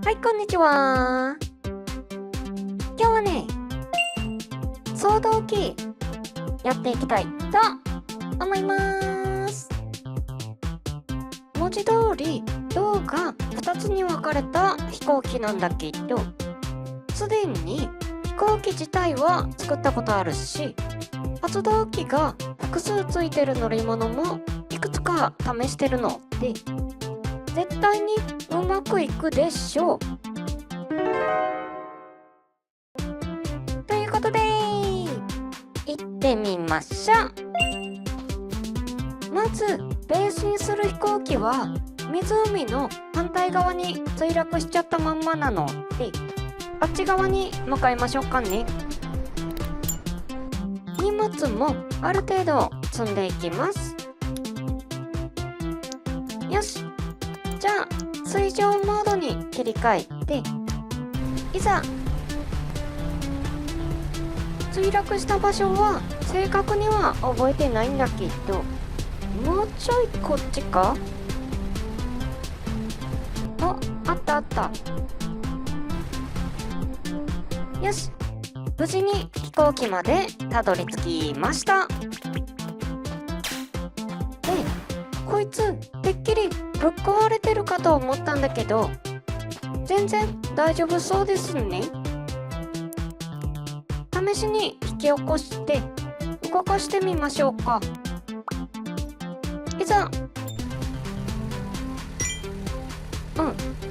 はい、こんにちは。今日はね、総動機やっていきたいと思います。文字通り動画2つに分かれた飛行機なんだけど、すでに飛行機自体は作ったことあるし、発動機が複数ついてる乗り物もいくつか試してるので、絶対にうまくいくでしょう。ということで、行ってみましょう。まずベースにする飛行機は湖の反対側に墜落しちゃったまんまなので、あっち側に向かいましょうかね。荷物もある程度積んでいきます。よし、じゃあ水上モードに切り替えて、いざ。墜落した場所は正確には覚えてないんだけど、もうちょいこっちか。あったあった。よし、無事に飛行機までたどり着きました。で、こいつてっきりぶっ壊れてるかと思ったんだけど、全然大丈夫そうですね。試しに引き起こして動かしてみましょうか。いざ。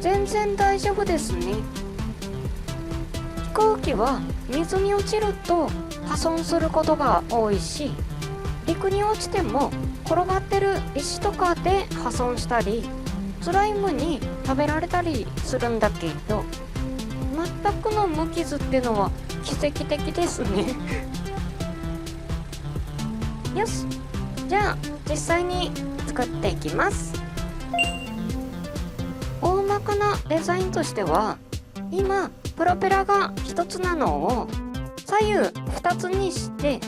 全然大丈夫ですね。飛行機は水に落ちると破損することが多いし、陸に落ちても転がってる石とかで破損したり、スライムに食べられたりするんだけど、全くの無傷ってのは奇跡的ですね。よし、じゃあ実際に作っていきます。大まかなデザインとしては、今プロペラが1つなのを左右2つにして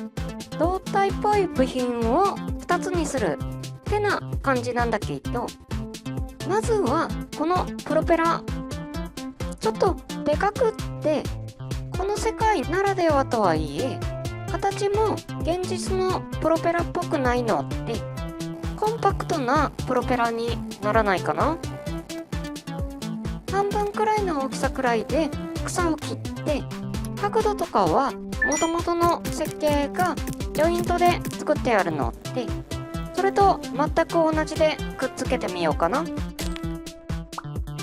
胴体っぽい部品を2つにするってな感じなんだけど、まずはこのプロペラちょっとでかくって、この世界ならではとはいえ形も現実のプロペラっぽくないので、コンパクトなプロペラにならないかな。半分くらいの大きさくらいで草を切って、角度とかは元々の設計がジョイントで作ってあるので、それと全く同じでくっつけてみようかな。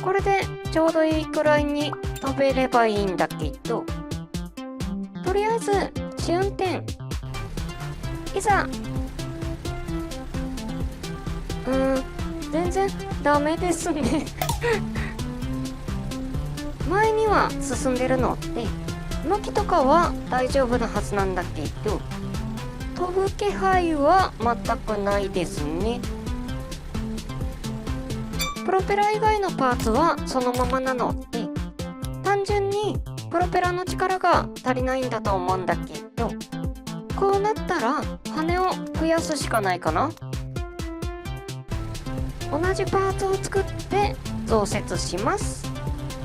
これでちょうどいいくらいに飛べればいいんだけど、とりあえず試運転いざ。全然ダメですね。前には進んでるので向きとかは大丈夫なはずなんだけど、飛ぶ気配は全くないですね。プロペラ以外のパーツはそのままなので、単純にプロペラの力が足りないんだと思うんだけど、こうなったら羽を増やすしかないかな。同じパーツを作って増設します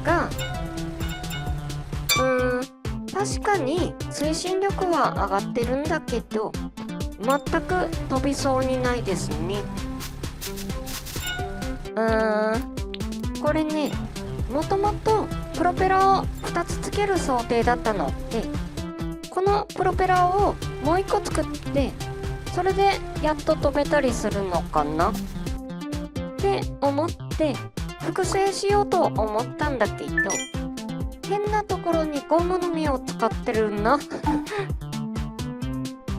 が、確かに推進力は上がってるんだけど、全く飛びそうにないですね。これね、もともとプロペラを2つつける想定だったので、このプロペラをもう1個作って、それでやっと飛べたりするのかなって思って複製しようと思ったんだけど、変なところにゴムの実を使ってるな。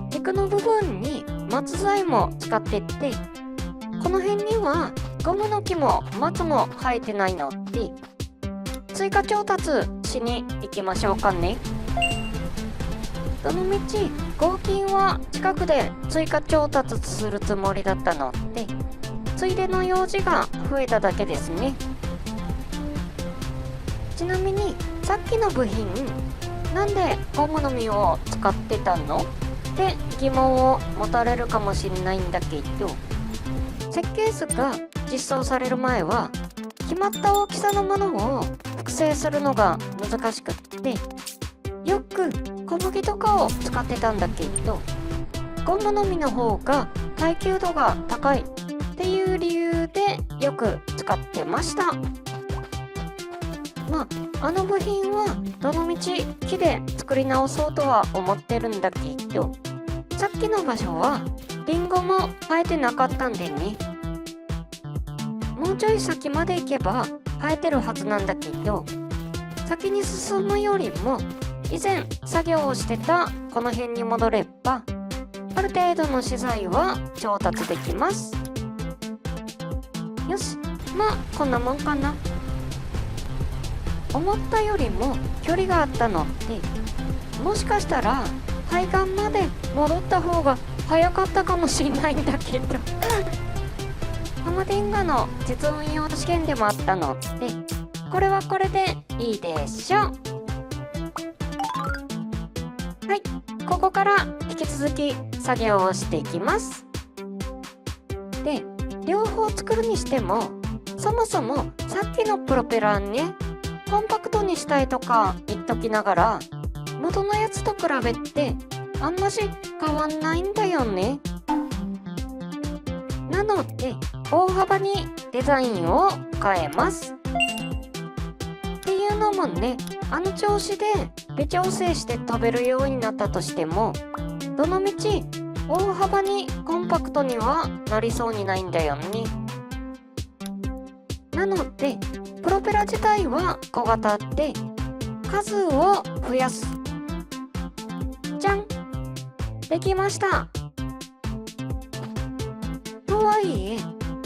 軸の部分に松材も使ってって、この辺にはゴムの木も松も生えてないので、追加調達しに行きましょうかね。どのみち合金は近くで追加調達するつもりだったので、ついでの用事が増えただけですね。ちなみにさっきの部品、なんでゴムの実を使ってたのって疑問を持たれるかもしれないんだけど、設計図が実装される前は決まった大きさのものを複製するのが難しくって、よく小麦とかを使ってたんだけど、ゴムの実の方が耐久度が高いっていう理由でよく使ってました。まあ、あの部品はどのみち木で作り直そうとは思ってるんだけど、さっきの場所はリンゴも生えてなかったんでね。もうちょい先まで行けば生えてるはずなんだけど、先に進むよりも以前作業をしてたこの辺に戻れば、ある程度の資材は調達できます。よし、まあこんなもんかな。思ったよりも距離があったので、もしかしたら海岸まで戻った方が早かったかもしれないんだけどハマデンガの実運用試験でもあったので、これはこれでいいでしょう。はい、ここから引き続き作業をしていきます。で、両方作るにしても、そもそもさっきのプロペラね、コンパクトにしたいとか言っときながら、元のやつと比べてあんまし変わんないんだよね。なので大幅にデザインを変えます。っていうのもね、あの調子で微調整して飛べるようになったとしても、どのみち大幅にコンパクトにはなりそうにないんだよね。なのでプロペラ自体は小型で数を増やす。じゃん、できました。とはいえ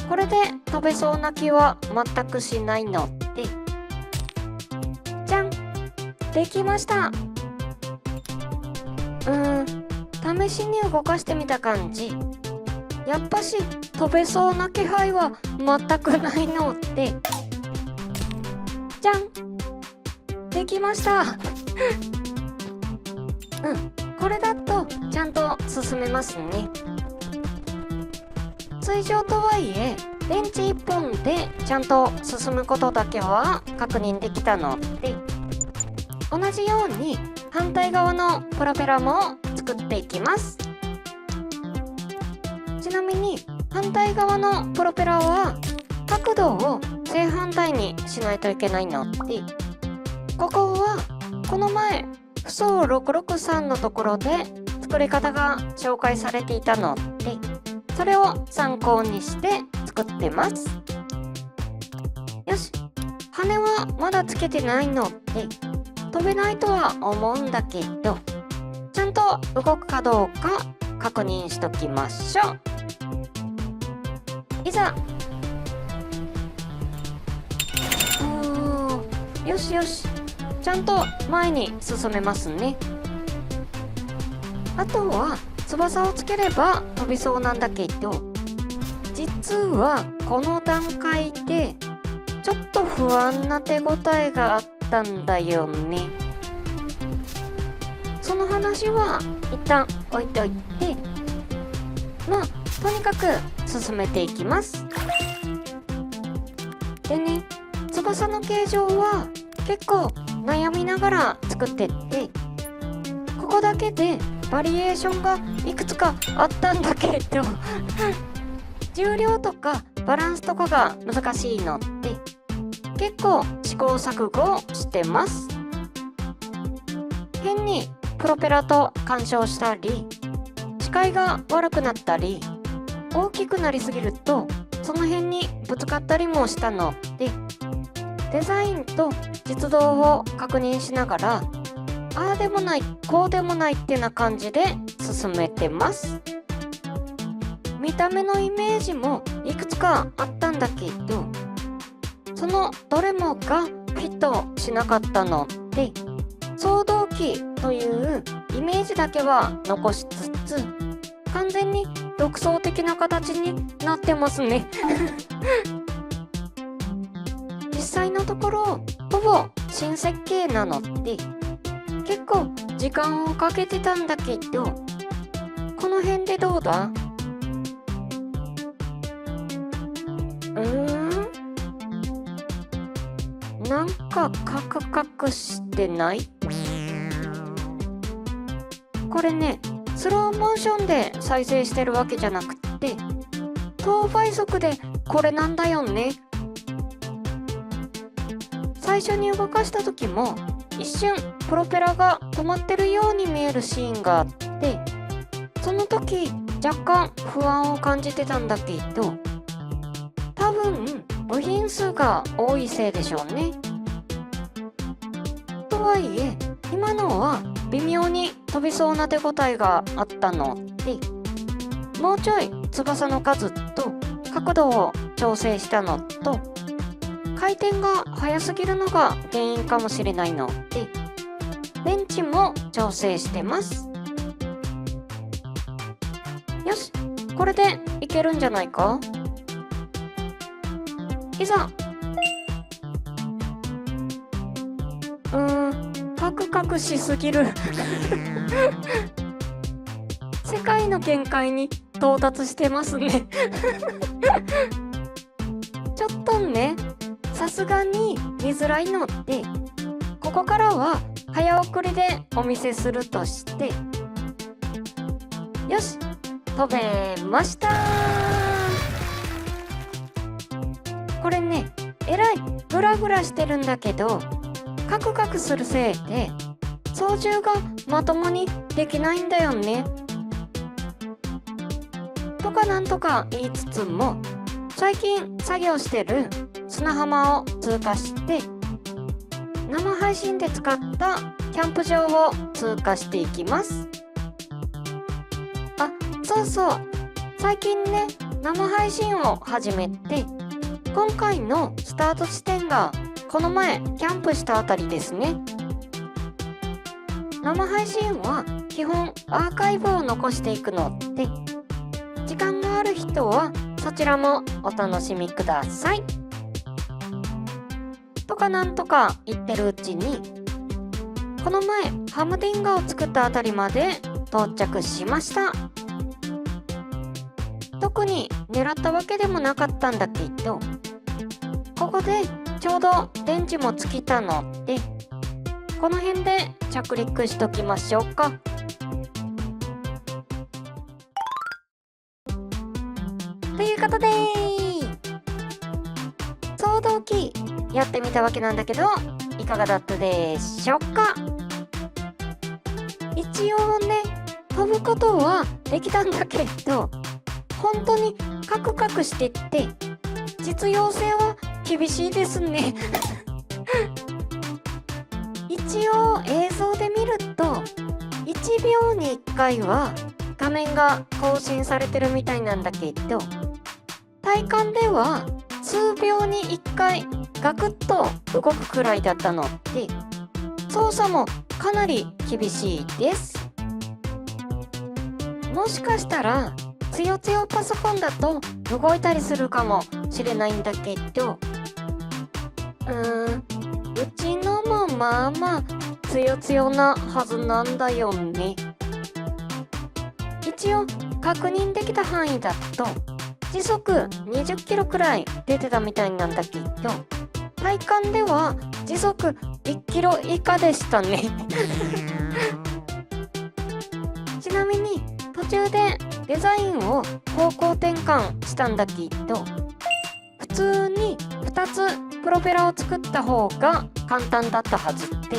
これで飛べそうな気は全くしないので、じゃん、できました。試しに動かしてみた感じ、やっぱし飛べそうな気配は全くないので、じゃん、できましたこれだとちゃんと進めますね。水上とはいえ電池1本でちゃんと進むことだけは確認できたので、同じように反対側のプロペラも作っていきます。ちなみに反対側のプロペラは角度を正反対にしないといけないので、ここはこの前不相663のところで作り方が紹介されていたので、それを参考にして作ってます。よし、羽はまだつけてないので飛べないとは思うんだけど、ちゃんと動くかどうか確認しときましょう。いざ。よしよし、ちゃんと前に進めますね。あとは翼をつければ飛びそうなんだけど、実はこの段階でちょっと不安な手応えがあったんだよね。その話は一旦置いといて、まあとにかく進めていきます。でね、翼の形状は結構悩みながら作ってって、ここだけでバリエーションがいくつかあったんだけど重量とかバランスとかが難しいので結構試行錯誤してます。変にプロペラと干渉したり、視界が悪くなったり、大きくなりすぎるとその辺にぶつかったりもしたので、デザインと実動を確認しながら、ああでもないこうでもないってな感じで進めてます。見た目のイメージもいくつかあったんだけど、そのどれもがフィットしなかったので、送動機というイメージだけは残しつつ、完全に独創的な形になってますね実際のところほぼ新設計なので結構時間をかけてたんだけど、この辺でどうだ？なんかカクカクしてない？これね、スローモーションで再生してるわけじゃなくて、等倍速でこれなんだよね。最初に動かした時も一瞬プロペラが止まってるように見えるシーンがあって、その時若干不安を感じてたんだけど、多分部品数が多いせいでしょうね。とはいえ今のは微妙に飛びそうな手応えがあったので、もうちょい翼の数と角度を調整したのと、回転が速すぎるのが原因かもしれないので、電池も調整してます。よし、これでいけるんじゃないか？いざ。カクカクしすぎる世界の限界に到達してますねちょっとね、さすがに見づらいので、ここからは早送りでお見せするとして、よし、飛べました。これね、えらいグラグラしてるんだけど、カクカクするせいで操縦がまともにできないんだよね。とかなんとか言いつつも、最近作業してる砂浜を通過して、生配信で使ったキャンプ場を通過していきます。あ、そうそう、最近ね、生配信を始めて、今回のスタート地点がこの前キャンプしたあたりですね。生配信は基本アーカイブを残していくので、時間がある人はそちらもお楽しみください。とかなんとか言ってるうちに、この前ハムディンガを作ったあたりまで到着しました。特に狙ったわけでもなかったんだけど、ここでちょうど電池も尽きたので、この辺で着陸しときましょうか。ということで、送動機やってみたわけなんだけど、いかがだったでしょうか。一応ね、飛ぶことはできたんだけど、本当にカクカクしてって実用性は厳しいですね一応映像で見ると1秒に1回は画面が更新されてるみたいなんだけど、体感では数秒に1回ガクッと動くくらいだったので、操作もかなり厳しいです。もしかしたらつよつよパソコンだと動いたりするかもしれないんだけど、うちのもまあまあつよつよなはずなんだよね。一応確認できた範囲だと時速20キロくらい出てたみたいなんだけど、体感では時速1キロ以下でしたねちなみに途中でデザインを方向転換したんだけど、普通に2つプロペラを作った方が簡単だったはずで、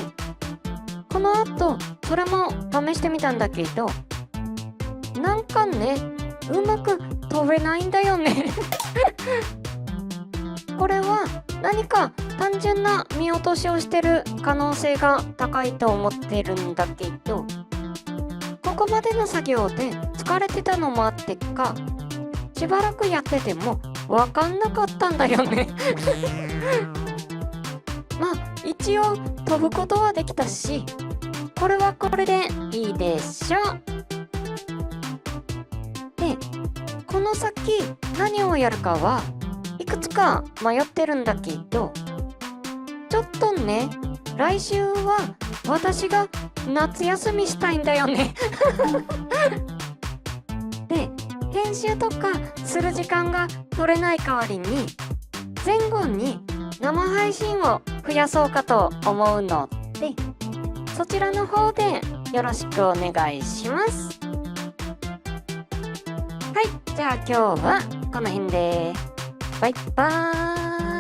この後それも試してみたんだけど、なんかね、うまく飛べないんだよねこれは何か単純な見落としをしてる可能性が高いと思ってるんだけど、ここまでの作業で疲れてたのもあってか、しばらくやってても分かんなかったんだよねまあ一応飛ぶことはできたし、これはこれでいいでしょ。で、この先何をやるかはいくつか迷ってるんだけど、ちょっとね、来週は私が夏休みしたいんだよねで、編集とかする時間が取れない代わりに、前後に生配信を増やそうかと思うので、そちらの方でよろしくお願いします。はい、じゃあ今日はこの辺でバイバーイ。